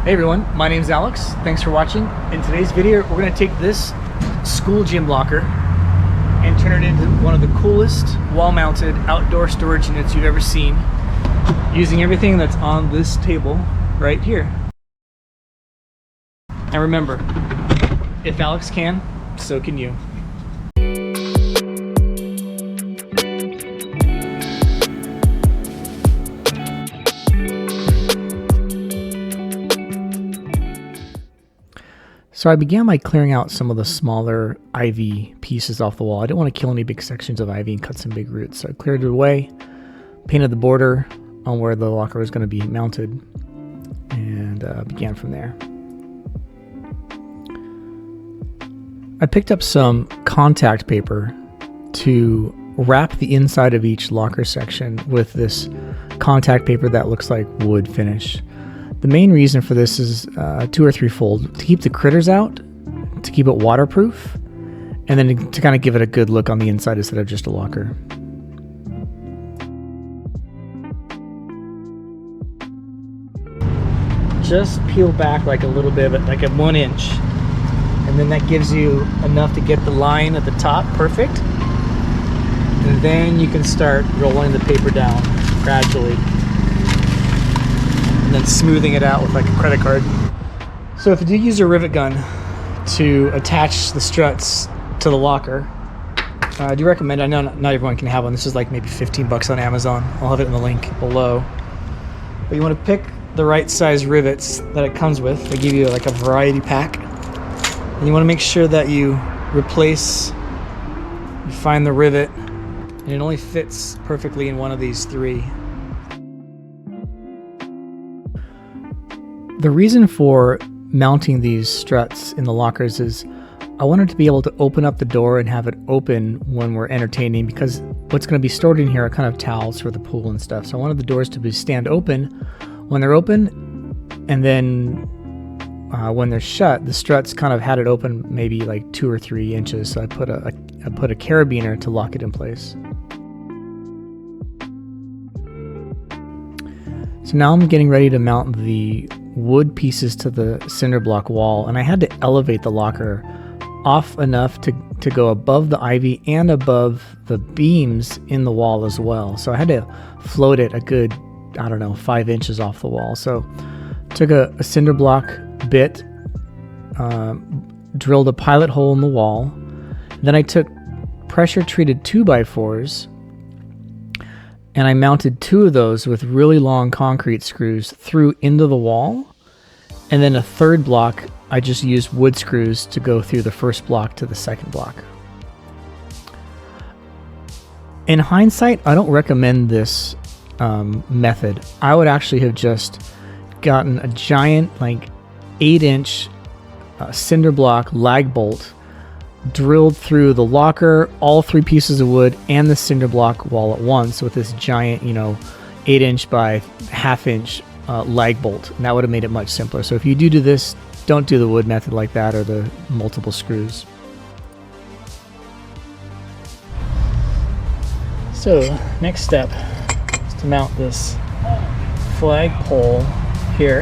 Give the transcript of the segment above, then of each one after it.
Hey everyone, my name is Alex. Thanks for watching. In today's video, we're going to take this school gym locker and turn it into one of the coolest wall-mounted outdoor storage units you've ever seen, using everything that's on this table right here. And remember, if Alex can, so can you. So I began by clearing out some of the smaller ivy pieces off the wall. I didn't want to kill any big sections of ivy and cut some big roots. So I cleared it away, painted the border on where the locker was going to be mounted, and began from there. I picked up some contact paper to wrap the inside of each locker section with this contact paper that looks like wood finish. The main reason for this is two or threefold: to keep the critters out, to keep it waterproof, and then to kind of give it a good look on the inside instead of just a locker. Just peel back like a little bit, like at 1 inch, and then that gives you enough to get the line at the top perfect, and then you can start rolling the paper down gradually and then smoothing it out with like a credit card. So if you do use a rivet gun to attach the struts to the locker, I do recommend, I know not everyone can have one, this is like maybe 15 bucks on Amazon, I'll have it in the link below, but you want to pick the right size rivets that it comes with. They give you like a variety pack, and you want to make sure that you find the rivet and it only fits perfectly in one of these three. The reason for mounting these struts in the lockers is I wanted to be able to open up the door and have it open when we're entertaining, because what's going to be stored in here are kind of towels for the pool and stuff. So I wanted the doors to stand open when they're open, and then when they're shut, the struts kind of had it open maybe like 2 or 3 inches. So I put a carabiner to lock it in place. So now I'm getting ready to mount the wood pieces to the cinder block wall, and I had to elevate the locker off enough to go above the ivy and above the beams in the wall as well. So I had to float it a good, I don't know, 5 inches off the wall. So took a cinder block bit, drilled a pilot hole in the wall. Then I took pressure treated 2x4s and I mounted 2 of those with really long concrete screws through into the wall. And then a third block, I just used wood screws to go through the first block to the second block. In hindsight, I don't recommend this method. I would actually have just gotten a giant, like 8-inch cinder block lag bolt, drilled through the locker, all 3 pieces of wood, and the cinder block wall at once with this giant, 8-inch by ½ inch lag bolt. And that would have made it much simpler. So if you do this, don't do the wood method like that or the multiple screws. So next step is to mount this flag pole here.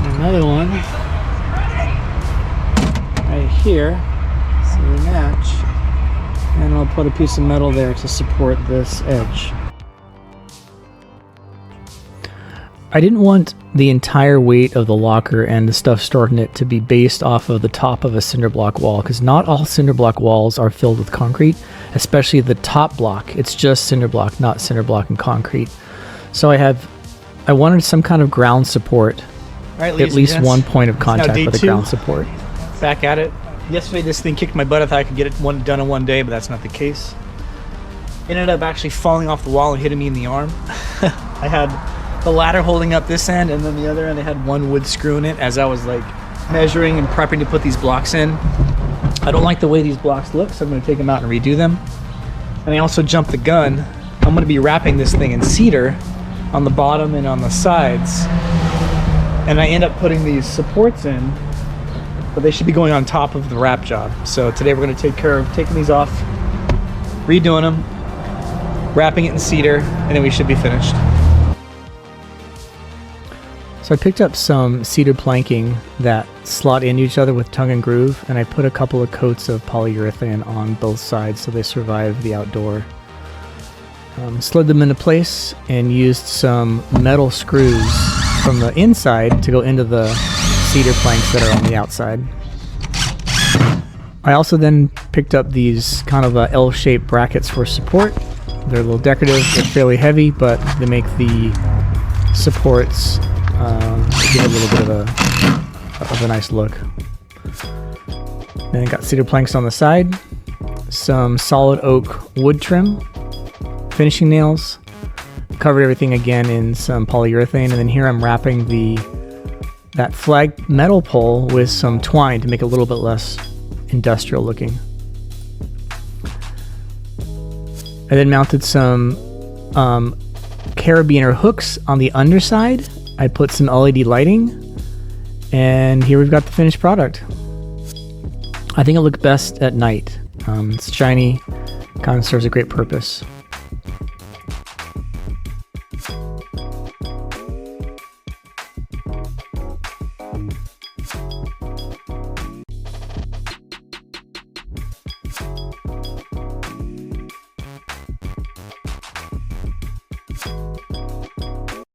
Another one right here, so they match, and I'll put a piece of metal there to support this edge. I didn't want the entire weight of the locker and the stuff stored in it to be based off of the top of a cinder block wall, because not all cinder block walls are filled with concrete, especially the top block. It's just cinder block, not cinder block and concrete. So I wanted some kind of ground support, at least one point of contact with the ground support. Back at it. Yesterday this thing kicked my butt. I thought I could get it done in one day, but that's not the case. It ended up actually falling off the wall and hitting me in the arm. I had the ladder holding up this end, and then the other end I had one wood screw in it as I was like measuring and prepping to put these blocks in. I don't like the way these blocks look, so I'm going to take them out and redo them. And I also jumped the gun. I'm going to be wrapping this thing in cedar on the bottom and on the sides, and I end up putting these supports in, but they should be going on top of the wrap job. So today we're going to take care of taking these off, redoing them, wrapping it in cedar, and then we should be finished. So I picked up some cedar planking that slot into each other with tongue and groove, and I put a couple of coats of polyurethane on both sides so they survive the outdoor. Slid them into place and used some metal screws from the inside to go into the cedar planks that are on the outside. I also then picked up these kind of L-shaped brackets for support. They're a little decorative, they're fairly heavy, but they make the supports give a little bit of a nice look. Then I got cedar planks on the side, some solid oak wood trim, finishing nails, covered everything again in some polyurethane, and then here I'm wrapping that flag metal pole with some twine to make it a little bit less industrial looking. I then mounted some carabiner hooks on the underside. I put some LED lighting, and here we've got the finished product. I think it looks best at night. It's shiny, kind of serves a great purpose.